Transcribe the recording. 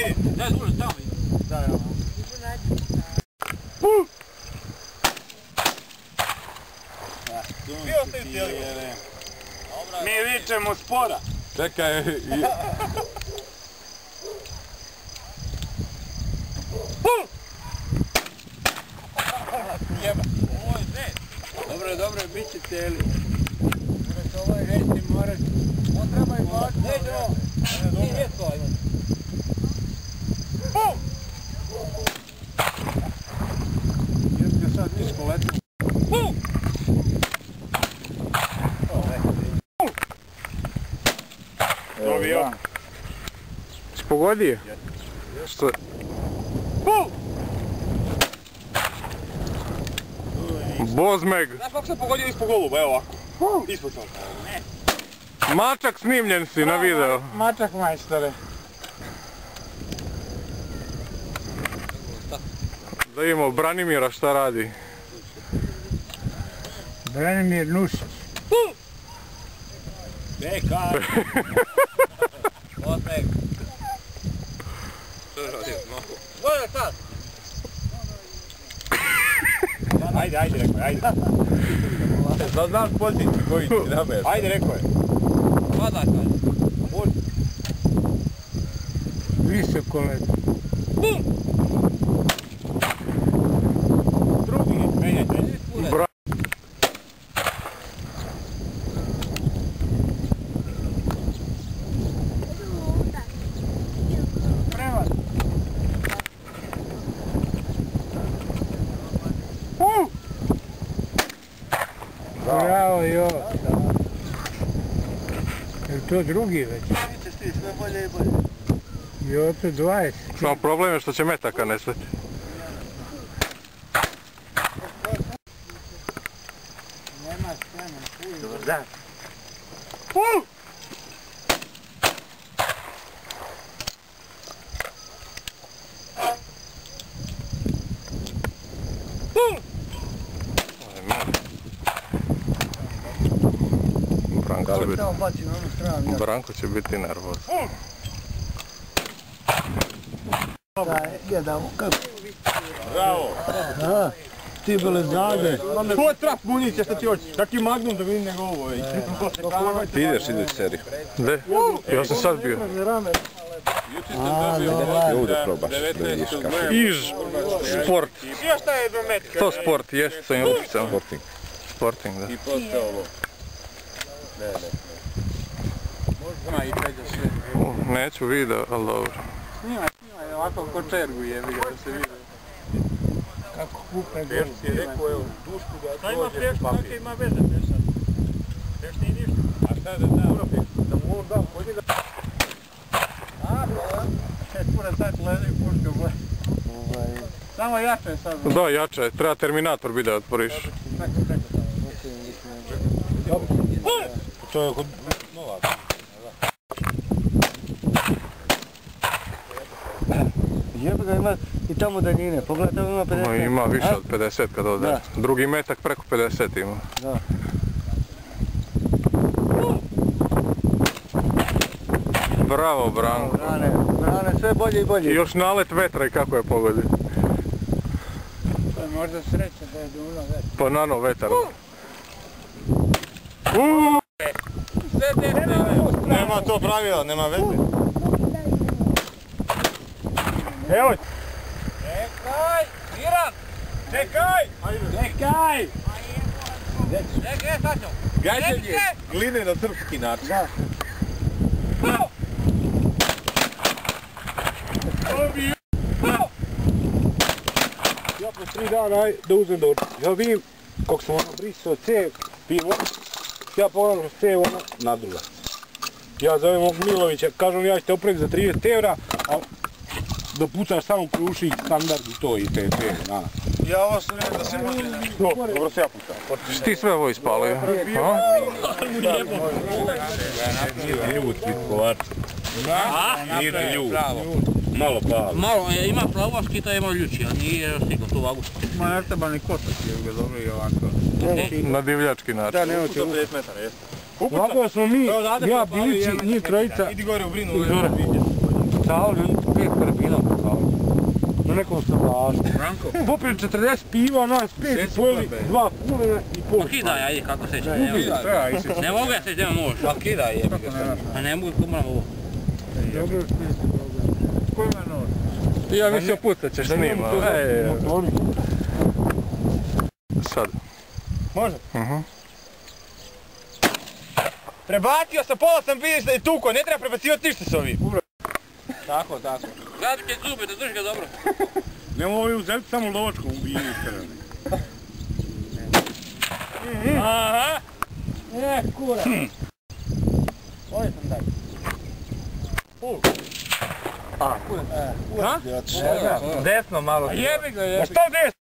Daj, duže, tamo ide. Da, evo. Bio ste htjeli? Mi vičemo spora. Čekaj. Ovo je zet. Dobro, bit će cijeli. Morate ovaj reći, morate. On treba i važno. Neće ovo. Nije mjesto ovaj. Jeste sad nisko leti. Dobio. Si pogodio? Što? Bozmeg. Znaš kako sam pogodio ispod goluba, evo ovako. Ispod toga. Mačak snimljen si na video. Mačak majstore. Da imamo Branimira šta radi. Branimir Nušić. Bekar. Bozmeg. Što je radio? Gledaj sad. Ajde, rekao je, ajde. Sad znaš poziciju koji ti namer. Ajde, rekao je. Padaj, kaže. Visoko leti. Drugi, menjajte. Prevar. Bravo, jo. Je to drugi već? Sve bolje i bolje. Jo, to 20. Samo problem je što će metaka nesveti. Nema spremno. Dobar dan. Branko će biti nervozan. Gledamo kako. Bravo! A, ti bile zade. Ko je trap municija što ti hoćeš? Kaki magnum da vidim nego ovo. Ti ideš idući seriju. Gde? Ja sam sad bio. A, dobar. Ovdje probaš da vidiš kako. Iž sport. Još šta je do metka? To sport, jest sa ovim rukicama. Sporting. Sporting, da. I posto ovo. Zna i pređe sve. Neću video, ali dobro. Snimaj, ovako ko čergu je, vidi da se vidi. Kako kupe gol. Pješ ti je rekao, evo, dušku da dođe u papir. Ima veze pješ sad. Pješ nije ništa. A šta da da? Da mu on da, pođe da... Pura sad gleda i puška gleda. Samo jače sad. Da, jače, treba Terminator biti da otvoriš. To je kod Novaka. Jebe ga ima i tamo daljine, pogledaj tamo ima 50. Ma ima više od 50 kad ode. Drugi metak preko 50 ima. Da. Bravo, Branko. Brane, sve bolje i bolje. I još nalet vetra i kako je pogodi. To je možda sreća da je duno vetra. Pa nano vetar. Sve desne ove. Nema to pravila, nema veze. Evo! Čekaj! Miran! Čekaj! Čekaj! Čekaj, Sačo! Gađanje gline na srpski način. Da. Ja po 3 dana da uzem do... Ja vidim kako sam ono brisao cev, pivo, ja pogledam što cev ono nadula. Ja zovem ovog Milovića, kažem ja ću te opreti za 30 evra, a da pucaš samo kruši standard i to i te na. Ja ovo sam vidio da se može nešto. Dobro se ja pucam. Što ti sve ovo ispalio? Nije ljud, pitkovač. Nije ljud. Malo palo. Malo, ima plavoški, to ima ljuči, a nije stigno tu vagu. Ma ne treba ni kotak je ga dobro i ovako. Na divljački način. Da, nema ti 50 metara, jeste. ovako smo mi, ja, Bilići, njih trojica. Idi gore u brinu. Čao, ljudi. 5 karabinom pokao. Na nekom stavašu. Branko. Popili 40 piva, nas 5 pojeli 2 kulena i pol. Pa kidaj, ajde, kako se će, ne mogu ja se nema nož. Pa kidaj je. A ne mogu, ko moram ovo. Dobro smisli, dobro. Ko ima nož? Ja mislio pucat ćeš snima. Motori. Sad. Može? Prebacio sam, pola sam vidiš da je tuko, ne treba prebacivati ništa s ovim. Tako. Gledaj će zube, da drži ga dobro. Nemo ovaj uzeti samo lovačkom ubijeni strane. Aha. Kura. Ovdje sam daj. Desno malo. Jebi ga. A šta desno?